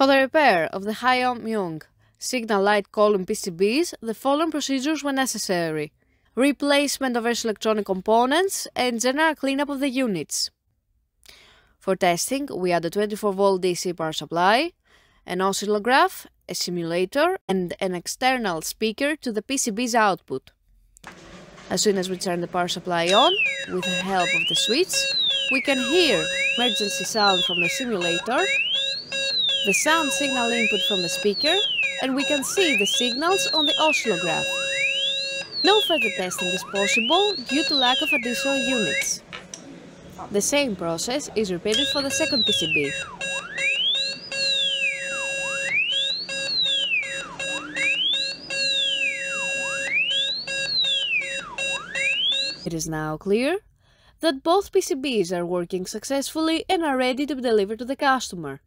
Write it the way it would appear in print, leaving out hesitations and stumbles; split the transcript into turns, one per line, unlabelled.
For the repair of the Hyomyung signal light column PCBs, the following procedures were necessary: replacement of various electronic components and general cleanup of the units. For testing, we add a 24-volt DC power supply, an oscillograph, a simulator, and an external speaker to the PCB's output. As soon as we turn the power supply on, with the help of the switch, we can hear emergency sound from the simulator, the sound signal input from the speaker, and we can see the signals on the oscillograph. No further testing is possible due to lack of additional units. The same process is repeated for the second PCB. It is now clear that both PCBs are working successfully and are ready to be delivered to the customer.